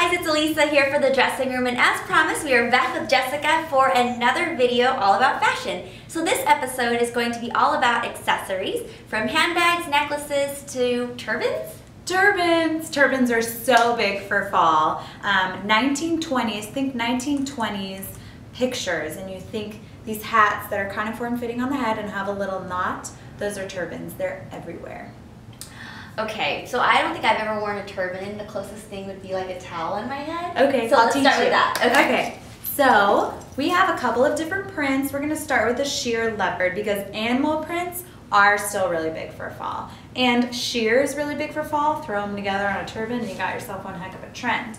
guys, it's Elessa here for the dressing room, and as promised, we are back with Jessica for another video all about fashion. So this episode is going to be all about accessories, from handbags, necklaces, to turbans. Turbans are so big for fall. 1920s, think 1920s pictures, and you think these hats that are kind of form-fitting on the head and have a little knot, those are turbans. They're everywhere. Okay, so I don't think I've ever worn a turban. The closest thing would be like a towel on my head. Okay, so I'll let's teach start you. with that. Okay, so we have a couple of different prints. We're gonna start with the sheer leopard because animal prints are still really big for fall. And sheer is really big for fall. Throw them together on a turban and you got yourself one heck of a trend.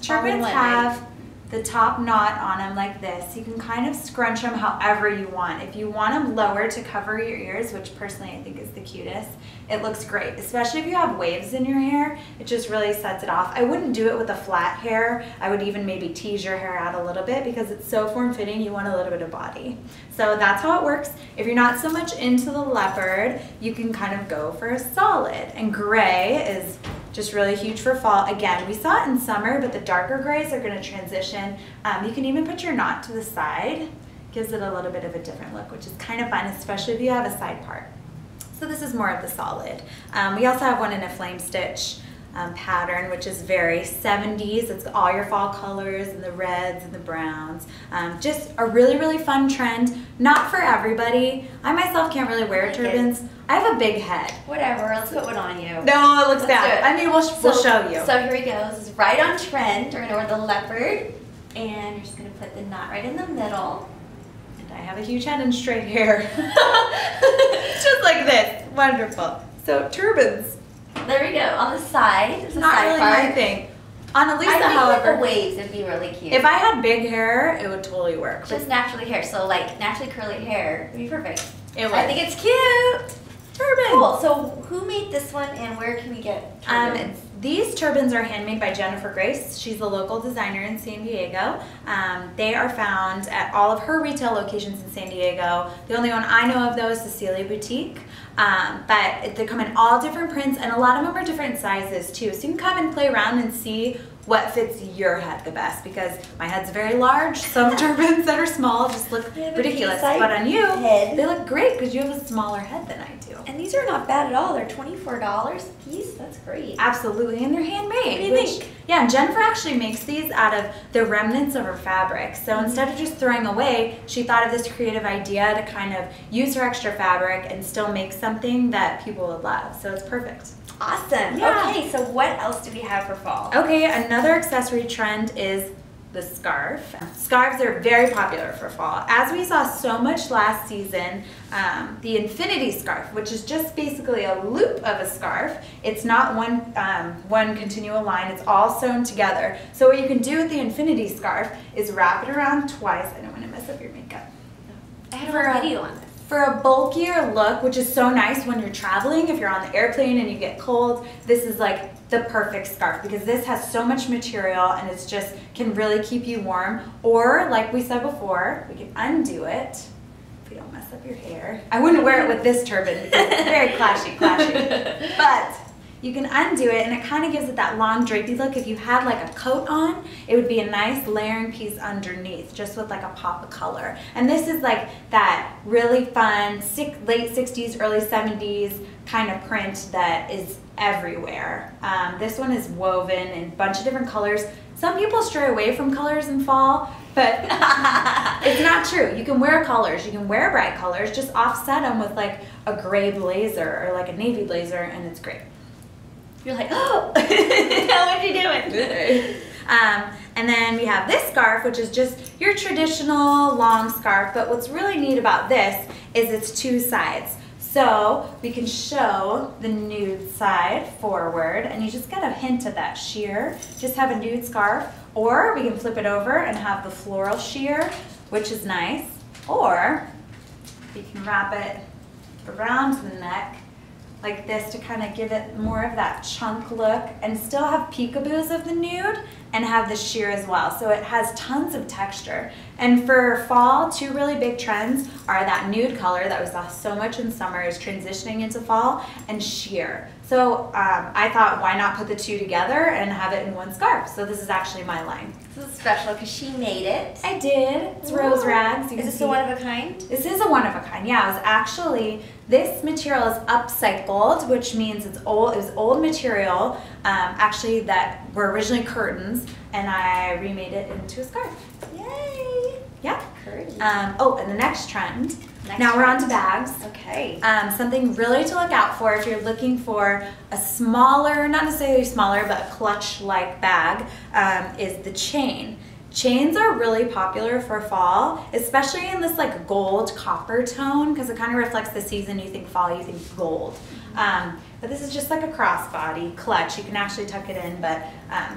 Turbans have the top knot on them like this. You can kind of scrunch them however you want. If you want them lower to cover your ears, which personally I think is the cutest, it looks great, especially if you have waves in your hair. It just really sets it off. I wouldn't do it with a flat hair. I would even maybe tease your hair out a little bit because it's so form-fitting, you want a little bit of body. So that's how it works. If you're not so much into the leopard, you can kind of go for a solid. And gray is just really huge for fall. Again, we saw it in summer, but the darker grays are gonna transition. You can even put your knot to the side. Gives it a little bit of a different look, which is kind of fun, especially if you have a side part. So this is more of the solid. We also have one in a flame stitch pattern, which is very 70s. It's all your fall colors and the reds and the browns. Just a really, really fun trend. Not for everybody. I myself can't really wear turbans. I have a big head. Whatever, let's put one on you. No, it looks bad. I mean, we'll show you. So here we go. This is right on trend. We're gonna wear the leopard, and you're just gonna put the knot right in the middle. I have a huge head and straight hair. Just like this. Wonderful. So turbans. There we go. On the side. It's not really my thing. On Elessa, however, the waves would be really cute. If I had big hair, it would totally work. Just naturally hair. So like naturally curly hair would be perfect. It would. I think it's cute. Turbans. Cool. So who made this one, and where can we get turbans? These turbans are handmade by Jennifer Grace. She's a local designer in San Diego. They are found at all of her retail locations in San Diego. The only one I know of though is Cecilia Boutique. But they come in all different prints, and a lot of them are different sizes too. So you can come and play around and see what fits your head the best, because my head's very large. Some turbans that are small just look ridiculous, but on you, they look great because you have a smaller head than I do. And these are not bad at all. They're $24 a piece. That's great. Absolutely, and they're handmade. What do you think? Yeah, and Jennifer actually makes these out of the remnants of her fabric. So instead of just throwing away, she thought of this creative idea to kind of use her extra fabric and still make something that people would love. So it's perfect. Awesome. Yeah. Okay, so what else do we have for fall? Okay, another accessory trend is the scarf. Scarves are very popular for fall. As we saw so much last season, the infinity scarf, which is just basically a loop of a scarf. It's not one continual line, it's all sewn together. So what you can do with the infinity scarf is wrap it around twice. I don't want to mess up your makeup. I have a video on this. For a bulkier look, which is so nice when you're traveling, if you're on the airplane and you get cold, this is like the perfect scarf because this has so much material and it's just can really keep you warm. Or like we said before, we can undo it if we don't mess up your hair. I wouldn't wear it with this turban because it's very clashy. But you can undo it and it kind of gives it that long drapey look. If you had like a coat on, it would be a nice layering piece underneath, just with like a pop of color. And this is like that really fun late 60s, early 70s kind of print that is everywhere. This one is woven in a bunch of different colors. Some people stray away from colors in fall, but it's not true. You can wear colors, you can wear bright colors, just offset them with like a gray blazer or like a navy blazer and it's great. You're like, oh, what you doing? And then we have this scarf, which is just your traditional long scarf, but what's really neat about this is it's two sides. So we can show the nude side forward, and you just get a hint of that sheer. Just have a nude scarf, or we can flip it over and have the floral sheer, which is nice, or we can wrap it around the neck like this to kind of give it more of that chunk look and still have peekaboos of the nude and have the sheer as well. So it has tons of texture. And for fall, two really big trends are that nude color that we saw so much in summer is transitioning into fall, and sheer. So I thought, why not put the two together and have it in one scarf? So this is actually my line. This is special because she made it. I did. It's RoseRags. Is this a one of a kind? This is a one of a kind. Yeah, it was actually, this material is upcycled, which means it's old. It was old material, actually that were originally curtains, and I remade it into a scarf. Yay! Yeah. Curtain. Oh, and the next trend. Now we're on to bags. Okay. Something really to look out for if you're looking for a smaller, not necessarily smaller, but a clutch-like bag, is the chain. Chains are really popular for fall, especially in this like gold copper tone, because it kind of reflects the season. You think fall, you think gold. But this is just like a crossbody clutch. You can actually tuck it in, but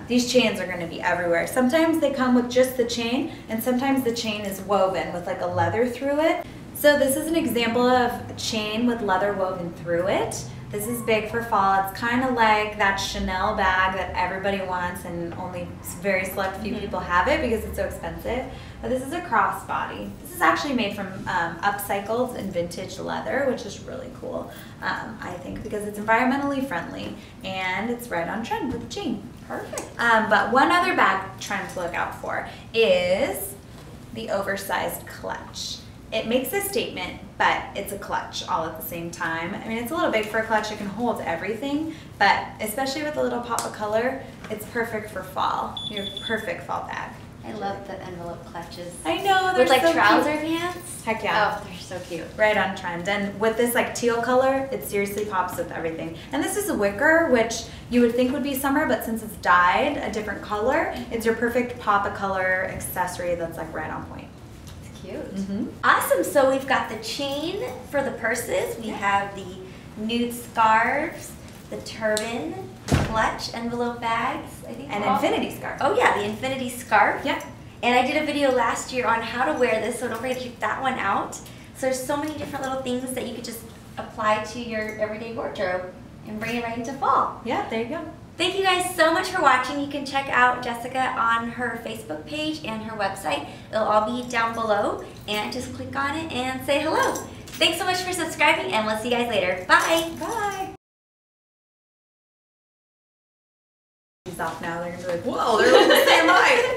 these chains are going to be everywhere. Sometimes they come with just the chain, and sometimes the chain is woven with like a leather through it. So this is an example of a chain with leather woven through it. This is big for fall. It's kind of like that Chanel bag that everybody wants and only very select few people have it because it's so expensive. But this is a crossbody. This is actually made from upcycled and vintage leather, which is really cool, I think, because it's environmentally friendly and it's right on trend with the chain. Perfect. But one other bag trend to look out for is the oversized clutch. It makes a statement, but it's a clutch all at the same time. I mean, it's a little big for a clutch. It can hold everything, but especially with a little pop of color, it's perfect for fall. Your perfect fall bag. I love the envelope clutches. I know, they're with like so trouser cute. pants. Heck yeah. Oh, they're so cute. Right on trend. And with this like teal color, it seriously pops with everything. And this is a wicker, which you would think would be summer, but since it's dyed a different color, it's your perfect pop of color accessory that's like right on point. Cute. Awesome. So we've got the chain for the purses. We have the nude scarves, the turban, clutch, envelope bags, I think. And infinity scarf. Oh yeah, the infinity scarf. Yeah. And I did a video last year on how to wear this, so don't forget to check that one out. So there's so many different little things that you could just apply to your everyday wardrobe and bring it right into fall. Yeah, there you go. Thank you guys so much for watching. You can check out Jessica on her Facebook page and her website. It'll all be down below, and just click on it and say hello. Thanks so much for subscribing, and we'll see you guys later. Bye. Bye. These off now. They're gonna be like, whoa, they're like the same height.